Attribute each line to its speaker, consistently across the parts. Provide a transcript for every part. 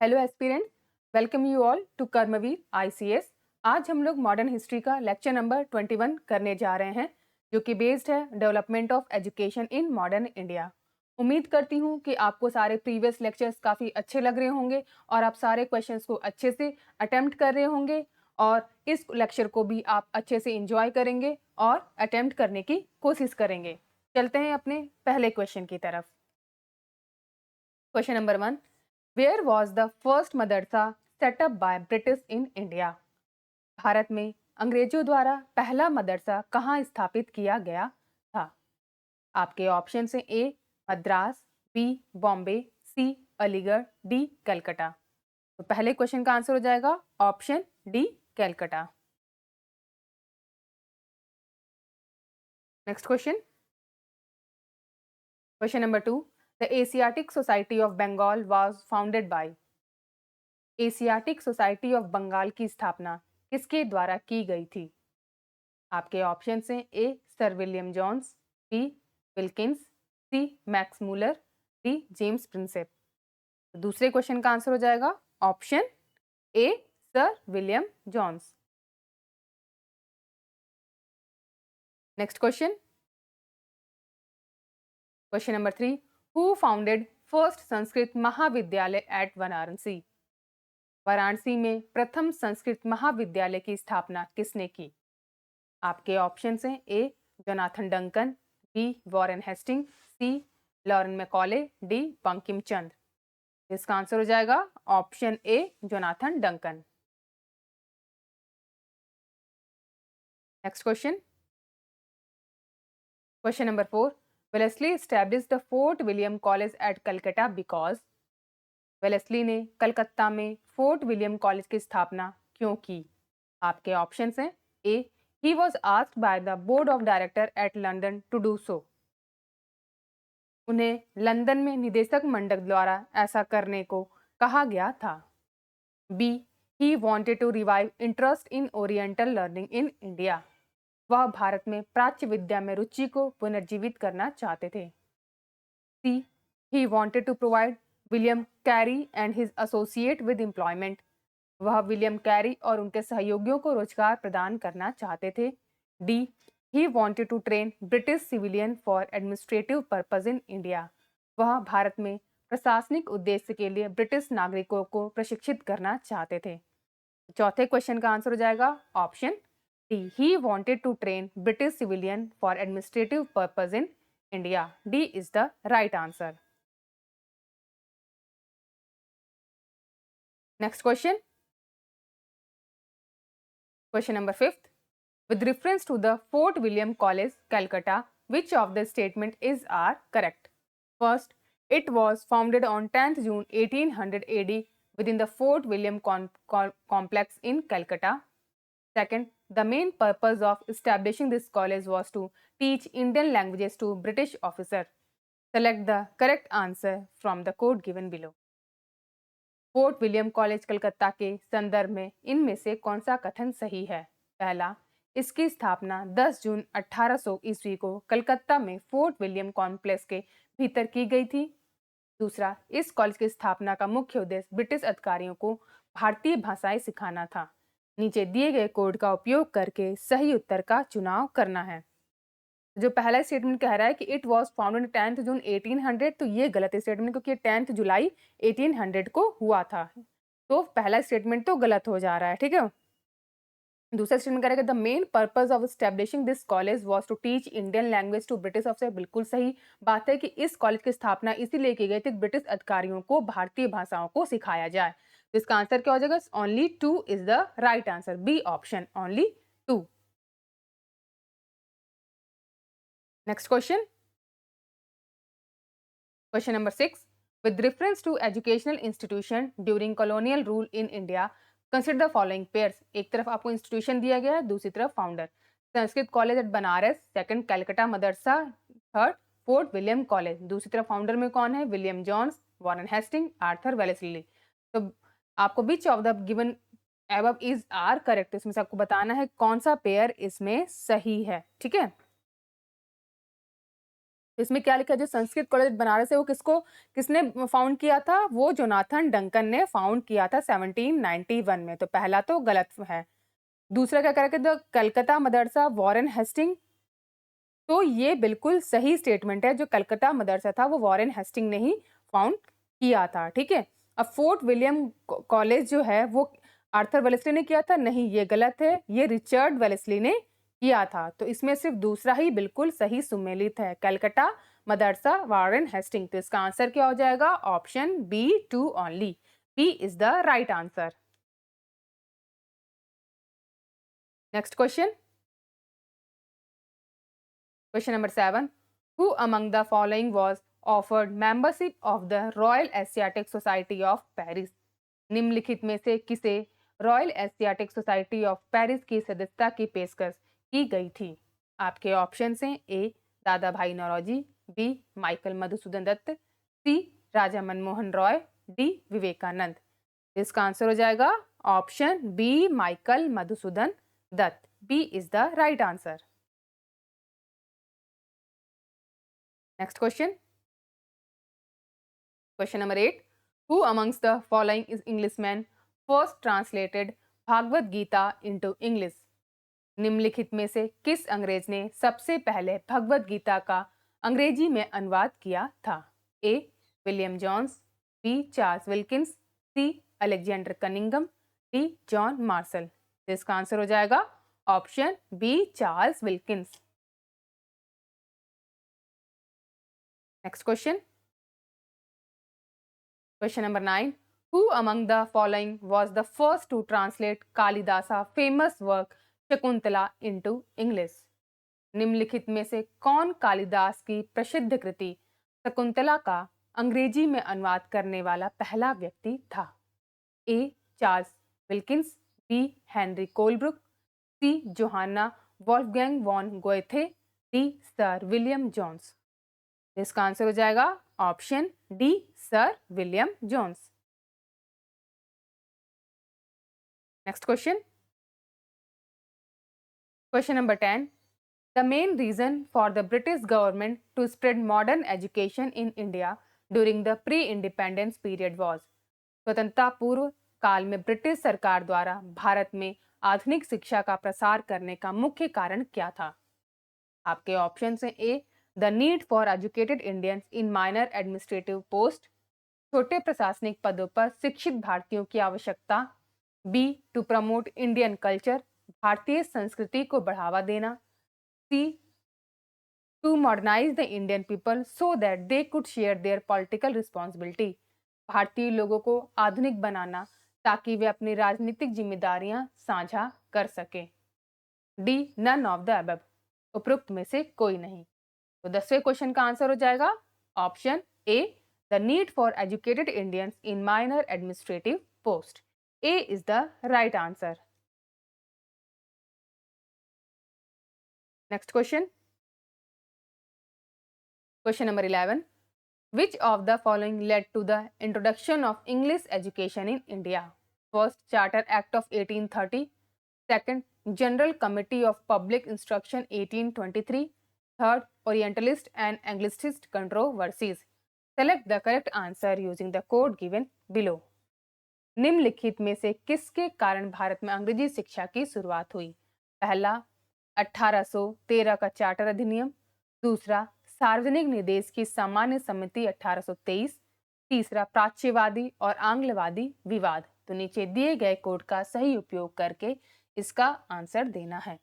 Speaker 1: Hello aspirant, welcome you all to Karmaveer ICS. आज हम लोग मॉडर्न हिस्ट्री का लेक्चर नंबर 21 करने जा रहे हैं, जो कि बेस्ड है development of education in modern India. उम्मीद करती हूँ कि आपको सारे प्रीवियस लेक्चर्स काफ़ी अच्छे लग रहे होंगे और आप सारे क्वेश्चंस को अच्छे से अटेम्प्ट कर रहे होंगे और इस लेक्चर को भी आप अच्छे से इंजॉय करेंगे और अटेम्प्ट करने की कोशिश करेंगे। चलते हैं अपने पहले क्वेश्चन की तरफ। Question number 1, Where was the first Madrasa set up by British in India? Bharat में अंग्रेजों द्वारा पहला मदरसा कहाँ स्थापित किया गया था? आपके ऑप्शन हैं A Madras, B Bombay, C Aligarh, D Calcutta. तो पहले क्वेश्चन का आंसर हो जाएगा option D Calcutta. Next question, question number 2, the Asiatic Society of Bengal was founded by. Asiatic Society of Bengal की स्थापना किसके द्वारा की गई थी? आपके ऑप्शन हैं A sir William Jones, B Wilkins, C Max Muller, D James Prinsep. तो दूसरे क्वेश्चन का आंसर हो जाएगा option A sir William Jones. Next question, question number 3, who founded first Sanskrit महाविद्यालय एट वाराणसी। वाराणसी में प्रथम संस्कृत महाविद्यालय की स्थापना किसने की? आपके ऑप्शन हैं A Jonathan Duncan, B Warren Hasting, C Lauren Macaulay, D Bankim Chandra. इसका आंसर हो जाएगा option A Jonathan Duncan. Next question, question number 4, Wellesley established the Fort William College at Calcutta because. Wellesley ने कलकत्ता में फोर्ट विलियम कॉलेज की स्थापना क्यों की? आपके ऑप्शंस हैं A he was asked by the board of director at London to do so. उन्हें London में निदेशक मंडल द्वारा ऐसा करने को कहा गया था। B he wanted to revive interest in oriental learning in India. वह भारत में प्राच्य विद्या में रुचि को पुनर्जीवित करना चाहते थे। C he wanted to provide William Carey and his associate with employment. वह विलियम कैरी और उनके सहयोगियों को रोजगार प्रदान करना चाहते थे। D he wanted to train British civilian for administrative purpose in India. वह भारत में प्रशासनिक उद्देश्य के लिए ब्रिटिश नागरिकों को प्रशिक्षित करना चाहते थे। चौथे क्वेश्चन का आंसर हो जाएगा option D he wanted to train British civilian for administrative purpose in India. D is the right answer. Next question, question number 5, with reference to the Fort William College, Calcutta, which of the statement is are correct? First, it was founded on 10th June 1800 AD within the Fort William complex in Calcutta. Second, the main purpose of establishing this college was to teach Indian languages to British officers. Select the correct answer from the code given below. Fort William college Calcutta के संदर्भ में इनमें से कौन सा कथन सही है? पहला, इसकी स्थापना 10 जून 1800 ईस्वी को कलकत्ता में फोर्ट विलियम कॉम्प्लेक्स के भीतर की गई थी। दूसरा, इस कॉलेज की स्थापना का मुख्य उद्देश्य ब्रिटिश अधिकारियों को भारतीय भाषाएं सिखाना था। नीचे दिए गए कोड का उपयोग करके सही उत्तर का चुनाव करना है। जो पहला स्टेटमेंट कह रहा है कि इट वॉज फाउंडेड 10 जून 1800, तो ये गलत स्टेटमेंट, क्योंकि 10 जुलाई 1800 को हुआ था। तो पहला स्टेटमेंट तो गलत हो जा रहा है, ठीक है। दूसरा स्टेटमेंट करेगा the main purpose of establishing this college was to teach Indian language to British officer. बिल्कुल सही बात है कि इस कॉलेज की स्थापना इसीलिए की गई थी ब्रिटिश अधिकारियों को भारतीय भाषाओं को सिखाया जाए। तो इसका आंसर क्या हो जाएगा? Only 2 is the right answer, B option, only 2। Next question, question number 6, with reference to educational institution during colonial rule in India, consider the following pairs। एक तरफ आपको इंस्टीट्यूशन दिया गया है, दूसरी तरफ founder. Sanskrit college at Banaras, second Calcutta Madrasa, third Fort William college. दूसरी तरफ फाउंडर में कौन है? William Jones, Warren Hasting, Arthur Wellesley. तो आपको which of the given above is are correct, इसमें से आपको बताना है कौन सा पेयर इसमें सही है, ठीक है। तो इसमें क्या लिखा है, जो संस्कृत कॉलेज बनारस है वो किसने फाउंड किया था, वो जोनाथन डंकन ने फाउंड किया था 1791 में। तो पहला तो गलत है। दूसरा क्या करेंगे, the Calcutta Madrasa Warren Hasting, तो ये बिल्कुल सही स्टेटमेंट है। जो कलकत्ता मदरसा था वो वॉरेन हेस्टिंग ने ही फाउंड किया था। ठीक है। अब फोर्ट विलियम कॉलेज जो है वो आर्थर वेलेस्ली ने किया था, नहीं ये गलत है, ये रिचर्ड वेलेस्ली ने किया था। तो इसमें सिर्फ दूसरा ही बिल्कुल सही सुमेलित है, कलकत्ता मदरसा वॉरेन हेस्टिंग। तो इसका आंसर क्या हो जाएगा, option B, 2 only. B is the right answer. Next question, question number 7, who among the following was offered membership of the Royal Asiatic Society of Paris? निम्नलिखित में से किसे royal Asiatic Society of Paris की सदस्यता की पेशकश की गई थी? आपके ऑप्शन हैं, A Dadabhai Naoroji, B Michael Madhusudan Dutt, C Raja Manmohan Roy, D Vivekananda. इसका आंसर हो जाएगा option B Michael Madhusudan Dutt. B is the right answer. Next question. Question number 8. Who amongst the following is Englishman first translated Bhagavad Gita into English? निम्नलिखित में से किस अंग्रेज ने सबसे पहले भगवत गीता का अंग्रेजी में अनुवाद किया था? A William Jones, B Charles Wilkins, C Alexander Cunningham, D John Marshall. इसका आंसर हो जाएगा option B Charles Wilkins. Next question. Question number 9. Who among the following was the first to translate Kalidasa famous work Shakuntala into English? निम्नलिखित में से कौन कालिदास की प्रसिद्ध कृति शकुंतला का अंग्रेजी में अनुवाद करने वाला पहला व्यक्ति था? A Charles Wilkins, B Henry Colebrooke, C Johann Wolfgang von Goethe, D sir William Jones. इसका आंसर हो जाएगा option D sir William Jones. Next question, question number 10. The main reason for the British government to spread modern education in India during the pre-independence period was? स्वतंत्रता पूर्व काल में British सरकार द्वारा भारत में आधुनिक शिक्षा का प्रसार करने का मुख्य कारण क्या था? आपके ऑप्शन हैं, A the need for educated Indians in minor administrative post, छोटे प्रशासनिक पदों पर शिक्षित भारतीयों की आवश्यकता, B to promote Indian culture, भारतीय संस्कृति को बढ़ावा देना, C to modernize the Indian people so that they could share their political responsibility, भारतीय लोगों को आधुनिक बनाना ताकि वे अपनी राजनीतिक जिम्मेदारियां साझा कर सकें। D none of the above, उपरोक्त में से कोई नहीं। तो 10वें क्वेश्चन का आंसर हो जाएगा option A the need for educated Indians in minor administrative post. A is the right answer. Next question, question number 11. Which of the following led to the introduction of English education in India? First, Charter Act of 1830. Second, General Committee of Public Instruction 1823. Third, Orientalist and Anglicist controversies. Select the correct answer using the code given below. निम्नलिखित में से किसके कारण भारत में अंग्रेजी शिक्षा की शुरुआत हुई? पहला, 1813 का चार्टर अधिनियम, दूसरा सार्वजनिक निर्देश की सामान्य समिति 1823, तीसरा प्राच्यवादी और आंग्लवादी विवाद। तो नीचे दिए गए कोड का सही उपयोग करके इसका आंसर देना है।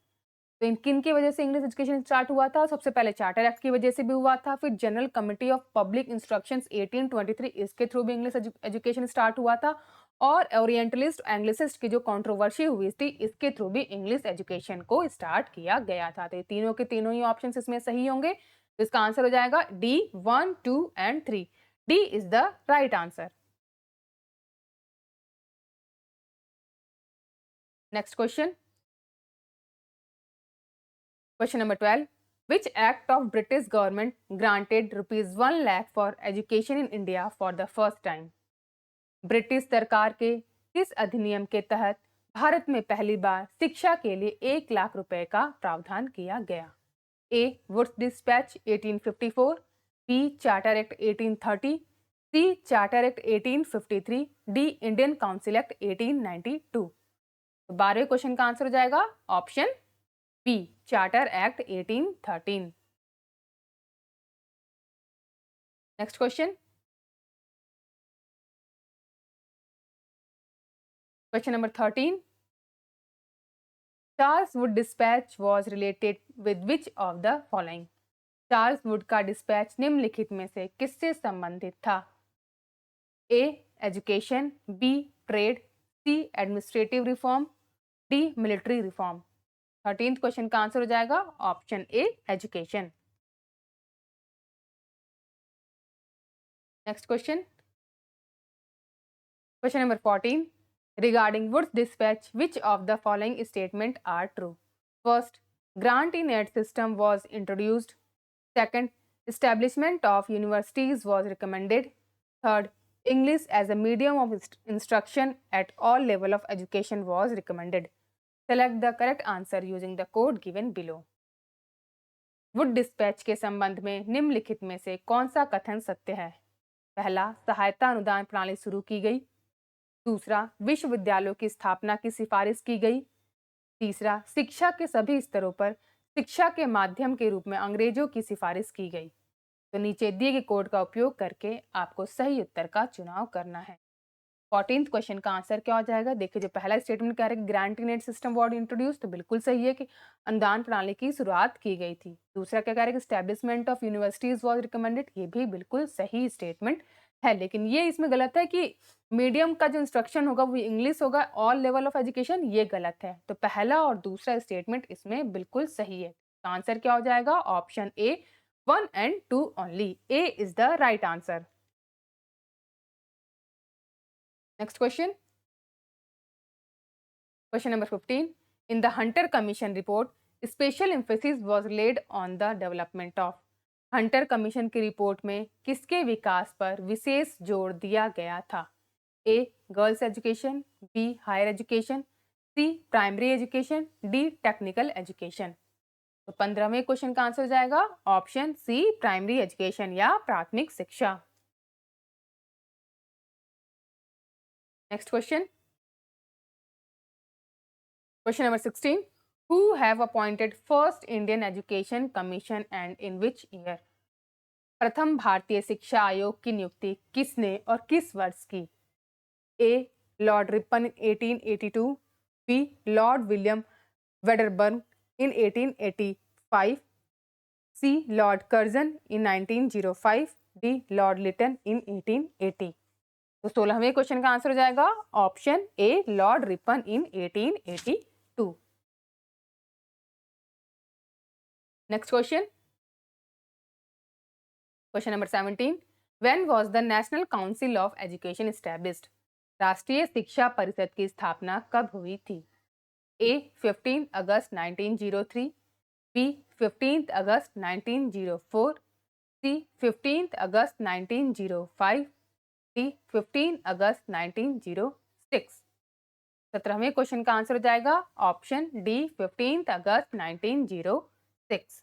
Speaker 1: तो इन किन की वजह से इंग्लिश एजुकेशन स्टार्ट हुआ था? सबसे पहले चार्टर एक्ट की वजह से भी हुआ था, फिर general committee of public instructions 1823 इसके थ्रू भी इंग्लिश एजुकेशन स्टार्ट हुआ था, और ओरिएंटलिस्ट एंग्लिसिस्ट की जो कंट्रोवर्सी हुई थी इसके थ्रू भी इंग्लिश एजुकेशन को स्टार्ट किया गया था। तो ये तीनों के तीनों ही ऑप्शन इसमें सही होंगे। तो इसका आंसर हो जाएगा D 1, 2 and 3। D is the right answer. Next question, question number 12. Which act of British government granted rupees 1 lakh for education in India for the first time? British सरकार के किस अधिनियम के तहत भारत में पहली बार शिक्षा के लिए 1 लाख रुपए का प्रावधान किया गया? A Woods dispatch 1854, B charter act 1830, C charter act 1853, D Indian council act 1892। तो 12वें क्वेश्चन का आंसर हो जाएगा option B charter act 1813। Next question number 13। Charles Wood dispatch was related with which of the following. Charles Wood का dispatch निम्नलिखित में से किससे संबंधित था? A education, B trade, C administrative reform, D military reform. 13th question का answer हो जाएगा option A education. Next question number 14। Regarding Wood's dispatch which of the following statement are true? First, grant in aid system was introduced. Second, establishment of universities was recommended. Third, English as a medium of instruction at all level of education was recommended. Select the correct answer using the code given below. Wood dispatch के संबंध में निम्नलिखित में से कौन सा कथन सत्य है? पहला, सहायता अनुदान प्रणाली शुरू की गई। दूसरा, विश्वविद्यालयों की स्थापना की सिफारिश की गई। तीसरा, शिक्षा के सभी स्तरों पर शिक्षा के माध्यम के रूप में अंग्रेजों की सिफारिश की गई। तो नीचे दिए गए कोड का उपयोग करके आपको सही उत्तर का चुनाव करना है। 14th क्वेश्चन का आंसर क्या हो जाएगा? देखिए, जो पहला स्टेटमेंट कह रहा है grant in aid system was introduce, तो बिल्कुल सही है कि अनुदान प्रणाली की शुरुआत की गई थी। दूसरा क्या कह रहा है कि establishment of universities was recommended, ये भी बिल्कुल सही स्टेटमेंट है। लेकिन ये इसमें गलत है कि मीडियम का जो इंस्ट्रक्शन होगा वो इंग्लिश होगा, ऑल लेवल ऑफ एजुकेशन, ये गलत है। तो पहला और दूसरा स्टेटमेंट इसमें बिल्कुल सही है। आंसर क्या हो जाएगा? Option A 1 and 2 only. A is the right answer. Next question. Question number 15. In the Hunter Commission report, special emphasis was laid on the development of. Hunter commission की रिपोर्ट में किसके विकास पर विशेष जोर दिया गया था? A girls education, B higher education, C primary education, D technical education. तो 15वें क्वेश्चन का आंसर हो जाएगा ऑप्शन सी प्राइमरी एजुकेशन या प्राथमिक शिक्षा। Next question number 16। Who have appointed first Indian Education Commission and in which year? प्रथम भारतीय शिक्षा आयोग की नियुक्ति किसने और किस वर्ष की? A Lord Ripon 1882, B Lord William Wedderburn in 1885, C Lord Curzon in 1905, D Lord Lytton in 1880। तो 16वें क्वेश्चन का आंसर हो जाएगा option A Lord Ripon in 1882। Next question number 17। When was the national council of education established? राष्ट्रीय शिक्षा परिषद की स्थापना कब हुई थी? ए 15 अगस्त 1903, बी 15 अगस्त 1904, सी 15 अगस्त 1905, डी 15 अगस्त 1906। 17वें क्वेश्चन का आंसर हो जाएगा ऑप्शन डी 15 अगस्त 1906।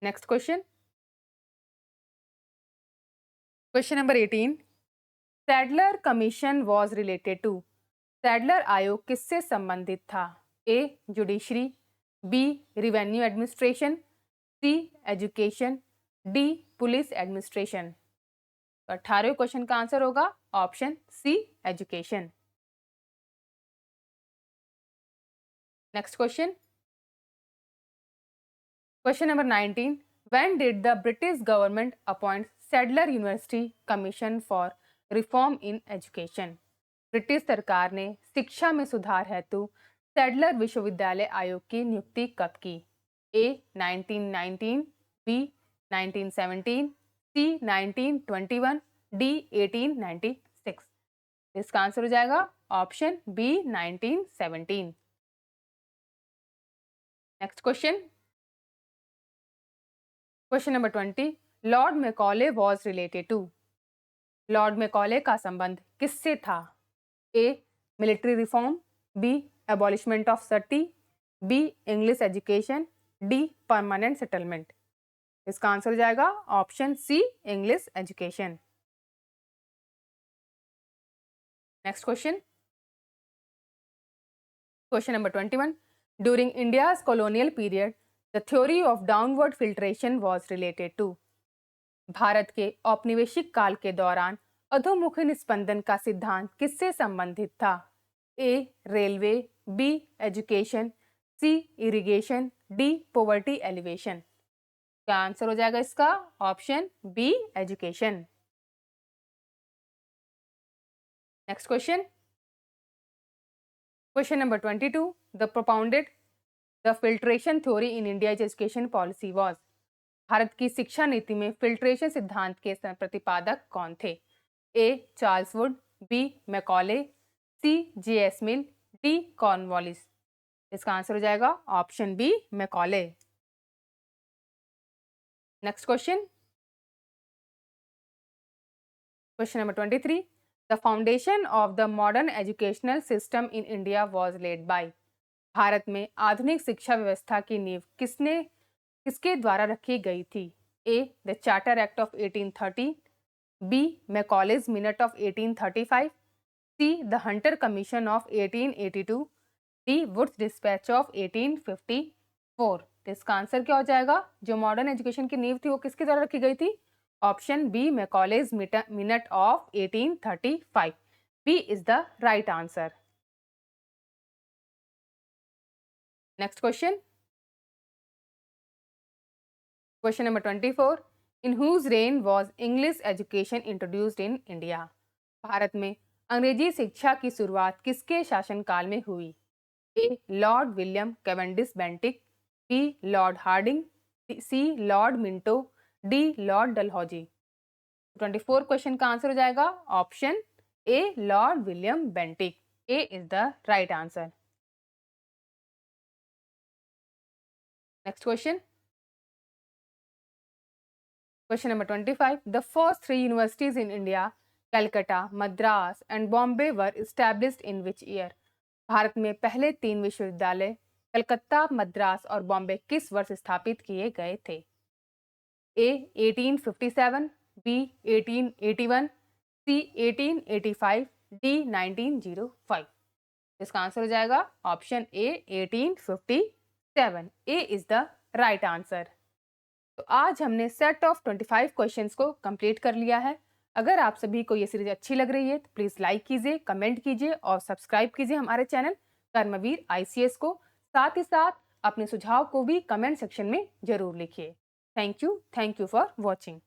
Speaker 1: Next question number 18। Sadler commission was related to? Sadler आयोग किससे संबंधित था? A judiciary, B revenue administration, C education, D police administration. तो 18वें क्वेश्चन का आंसर होगा option C education. Next question number 19। When did the British government appoint Sadler University Commission for Reform in Education? British सरकार ने शिक्षा में सुधार हेतु सैडलर विश्वविद्यालय आयोग की नियुक्ति कब की? A 1919, B 1917, C 1921, D 1896। इसका आंसर हो जाएगा option B 1917। Next question number 20। Lord Macaulay was related to? Lord Macaulay का संबंध किससे था? A military reform, B abolishment of sati, B English education, D permanent settlement. इसका आंसर हो जाएगा option C English education. Next question, question number 21। During India's colonial period the theory of downward filtration was related to. Bharat के औपनिवेशिक काल के दौरान अधोमुखी निस्पंदन का सिद्धांत किससे संबंधित था? A railway, B education, C irrigation, D poverty elevation. क्या आंसर हो जाएगा इसका? Option B education. Next question, question number 22। The propounded the filtration theory in India education policy was. Bharat की शिक्षा नीति में फिल्ट्रेशन सिद्धांत के प्रतिपादक कौन थे? A Charles Wood, B Macaulay, C J S. Mill, D Cornwallis. इसका आंसर हो जाएगा option B Macaulay. Next question, question number 23। The foundation of the modern educational system in India was laid by. Bharat में आधुनिक शिक्षा व्यवस्था की नींव किसके द्वारा रखी गई थी? A the charter act of 1830, B Macaulay's minute of 1835, C the Hunter commission of 1882, D Woods dispatch of 1854। इसका आंसर क्या हो जाएगा? जो मॉडर्न एजुकेशन की नींव थी वो किसके द्वारा रखी गई थी? Option B Macaulay's minute of 1835। B is the right answer. Next question, question number 24। In whose reign was English education introduced in India. Bharat में अंग्रेजी शिक्षा की शुरुआत किसके शासनकाल में हुई? A Lord William Cavendish Bentinck, B Lord Hardinge, C Lord Minto, D Lord Dalhousie. 24 question का आंसर हो जाएगा option A Lord William Bentinck. A is the right answer. Next question, question number 25। The first 3 universities in India, Calcutta, Madras and Bombay were established in which year. Bharat में पहले 3 विश्वविद्यालय कलकत्ता, मद्रास और बॉम्बे किस वर्ष स्थापित किए गए थे? ए 1857, बी 1881, सी 1885, डी 1905। इसका आंसर हो जाएगा option A 1857। A is the right answer. तो आज हमने सेट ऑफ 25 क्वेश्चंस को कंप्लीट कर लिया है। अगर आप सभी को ये सीरीज अच्छी लग रही है तो प्लीज़ लाइक कीजिए, कमेंट कीजिए और सब्सक्राइब कीजिए हमारे चैनल कर्मवीर ICS को। साथ ही साथ अपने सुझाव को भी कमेंट सेक्शन में जरूर लिखिए। Thank you for watching.